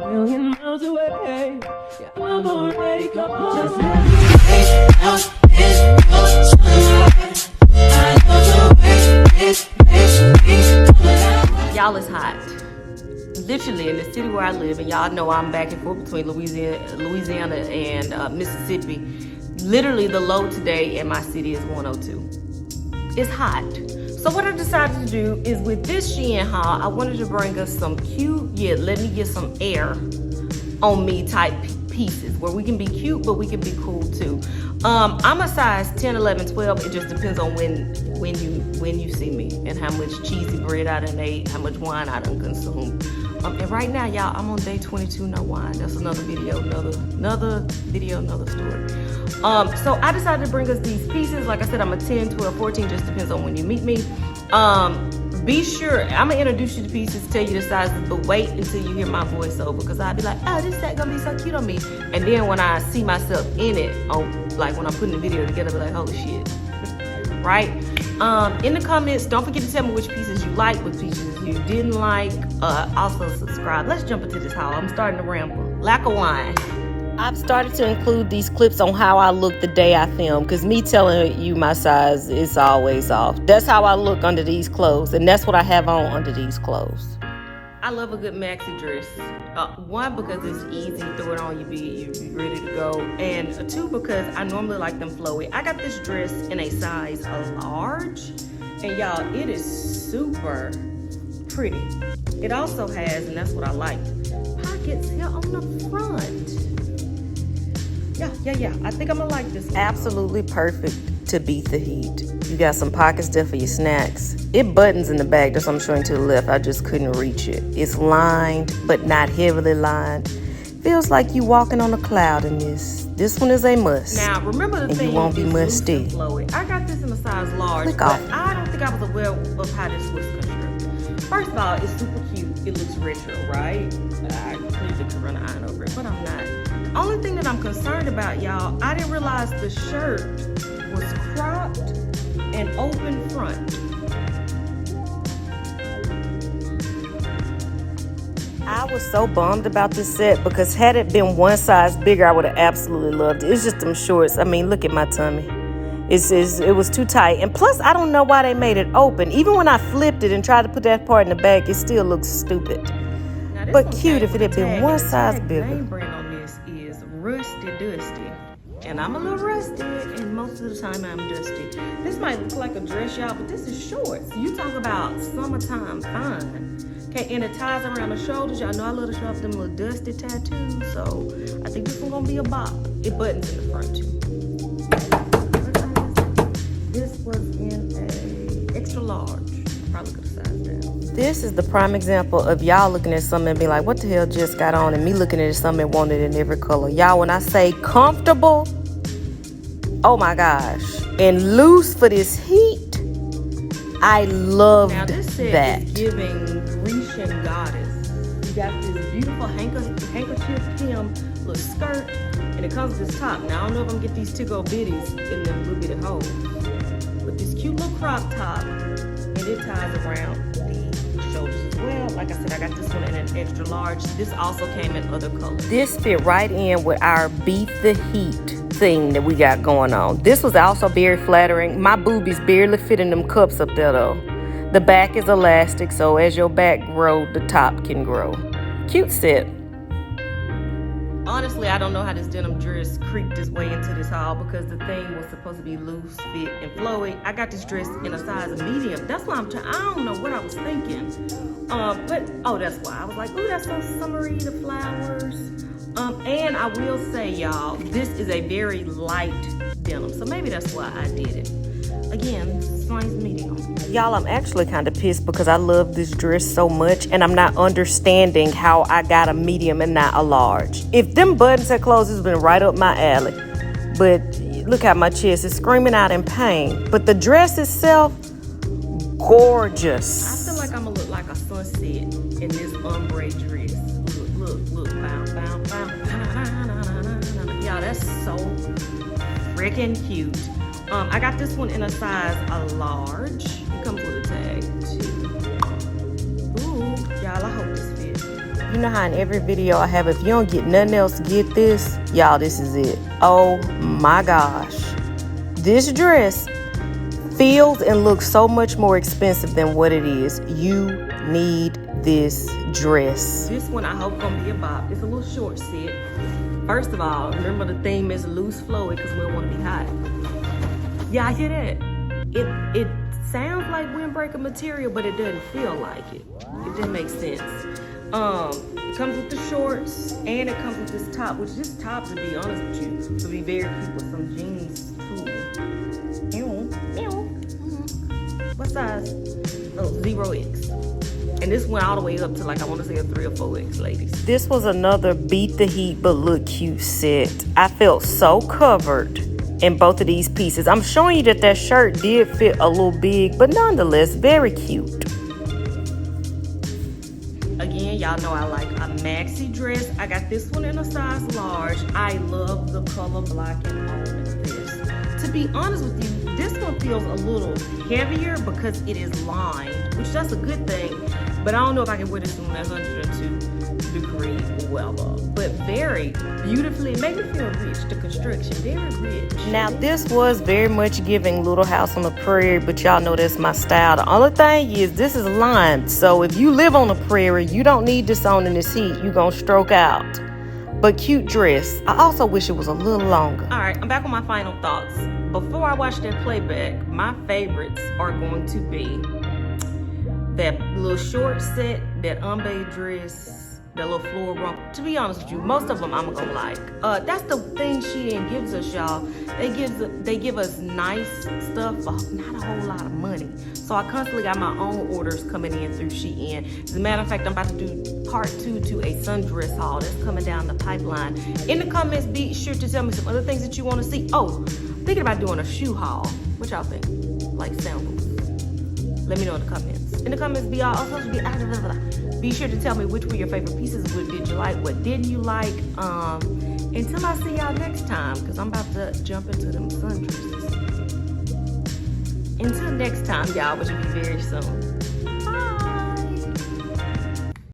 million miles away. Yeah, I'm already gone. Just y'all, it's hot. Literally in the city where I live, and y'all know I'm back and forth between Louisiana and Mississippi. Literally the low today in my city is 102. It's hot. So what I decided to do is with this Shein haul, I wanted to bring us some cute, let me get some air on me type pieces where we can be cute, but we can be cool too. I'm a size 10, 11, 12. It just depends on when you see me and how much cheesy bread I done ate, how much wine I done consumed. And right now, y'all, I'm on day 22, no wine. That's another video, another story. So I decided to bring us these pieces. Like I said, I'm a 10, 12, 14, just depends on when you meet me. Be sure, I'm gonna introduce you to pieces, tell you the sizes, but wait until you hear my voiceover, because I'll be like, oh, this set gonna be so cute on me. And then when I see myself in it, like when I'm putting the video together, I'll be like, holy shit, right? In the comments, don't forget to tell me which pieces you like, which pieces you didn't like. Also subscribe. Let's jump into this haul. I'm starting to ramble. Lack of wine. I've started to include these clips on how I look the day I film, because me telling you my size is always off. That's how I look under these clothes, and that's what I have on under these clothes. I love a good maxi dress. One, because it's easy, throw it on, you be ready to go. And two, because I normally like them flowy. I got this dress in a size large, and y'all, it is super pretty. It also has, and that's what I liked, pockets here on the front. Yeah. I think I'm gonna like this one. Absolutely perfect to beat the heat. You got some pockets there for your snacks. It buttons in the back, that's what I'm showing to the left. I just couldn't reach it. It's lined, but not heavily lined. Feels like you walking on a cloud in this. This one is a must. Now, remember the thing, you won't be musty. I got this in a size large, but I don't think I was aware of how this was constructed. First of all, it's super cute. It looks retro, right? I clearly could run an iron over it, but I'm not. The only thing that I'm concerned about, y'all, I didn't realize the shirt was cropped and open front. I was so bummed about this set, because had it been one size bigger, I would have absolutely loved it. It's just them shorts. I mean, look at my tummy. It was too tight. And plus, I don't know why they made it open. Even when I flipped it and tried to put that part in the back, it still looks stupid. But cute if it had been one size bigger. The name brand on this is Rusty Dusty. And I'm a little rusty, and most of the time I'm dusty. This might look like a dress, y'all, but this is shorts. You talk about summertime fun. Okay, and it ties around the shoulders. Y'all know I love to show off them little dusty tattoos, so I think this one's gonna be a bop. It buttons in the front too. This was in a extra large. Probably could have sized down. This is the prime example of y'all looking at something and be like, what the hell just got on? And me looking at something and wanting it in every color. Y'all, when I say comfortable, oh my gosh. And loose for this heat, I loved that. Now this set is giving Grecian goddess. You got this beautiful handkerchief hem, little skirt, and it comes with this top. Now I don't know if I'm gonna get these tickle bitties in them little bitty holes. But this cute little crop top, and it ties around the shoulders as well. Like I said, I got this one in an extra large. This also came in other colors. This fit right in with our beat the heat thing that we got going on. This was also very flattering. My boobies barely fit in them cups up there though. The back is elastic, so as your back grows, the top can grow. Cute set. Honestly, I don't know how this denim dress creeped its way into this haul, because the thing was supposed to be loose, fit, and flowy. I got this dress in a size medium. That's why I don't know what I was thinking. That's why. I was like, ooh, that's so summery, the flowers. And I will say, y'all, this is a very light denim, so maybe that's why I did it. Again, size medium. Y'all, I'm actually kind of pissed because I love this dress so much, and I'm not understanding how I got a medium and not a large. If them buttons had closed, it's been right up my alley. But look how my chest is screaming out in pain. But the dress itself, gorgeous. I feel like I'm gonna look like a sunset in this ombre dress. Look, bow. Y'all, that's so freaking cute. I got this one in a size large. It comes with a tag too. Ooh, y'all, I hope this fits. You know how in every video I have, if you don't get nothing else, get this. Y'all, this is it. Oh my gosh. This dress feels and looks so much more expensive than what it is. You need this dress. This one I hope gonna be a bop. It's a little short set. First of all, remember the theme is loose flowy because we don't want to be hot. Yeah, I hear that. It sounds like windbreaker material, but it doesn't feel like it. It didn't make sense. It comes with the shorts and it comes with this top, which this top, to be honest with you, would be very cute with some jeans too. What size? Oh, 0X. And this went all the way up to like, I want to say a 3 or 4X, ladies. This was another beat the heat but look cute set. I felt so covered in both of these pieces. I'm showing you that shirt did fit a little big, but nonetheless, very cute. Again, y'all know I like a maxi dress. I got this one in a size large. I love the color black and all of this. To be honest with you, this one feels a little heavier because it is lined, which that's a good thing. But I don't know if I can wear this one at 102-degree weather. But very beautifully, it made me feel rich. The construction, very rich. Now this was very much giving Little House on the Prairie, but y'all know that's my style. The only thing is this is lined, so if you live on the prairie, you don't need this on in this heat. You're gonna stroke out. But cute dress. I also wish it was a little longer. All right, I'm back with my final thoughts. Before I watch that playback, my favorites are going to be that little short set, that ombre dress, that little floral romp. To be honest with you, most of them I'm gonna like. That's the thing Shein gives us, y'all. They give us nice stuff for not a whole lot of money. So I constantly got my own orders coming in through Shein. As a matter of fact, I'm about to do part 2 to a Sundress haul that's coming down the pipeline. In the comments, be sure to tell me some other things that you want to see. Oh, thinking about doing a shoe haul. What y'all think? Like sandals? Let me know in the comments. In the comments, be sure to tell me which were your favorite pieces. What did you like? What didn't you like? Until I see y'all next time, because I'm about to jump into them sundresses. Until next time, y'all, which will be very soon.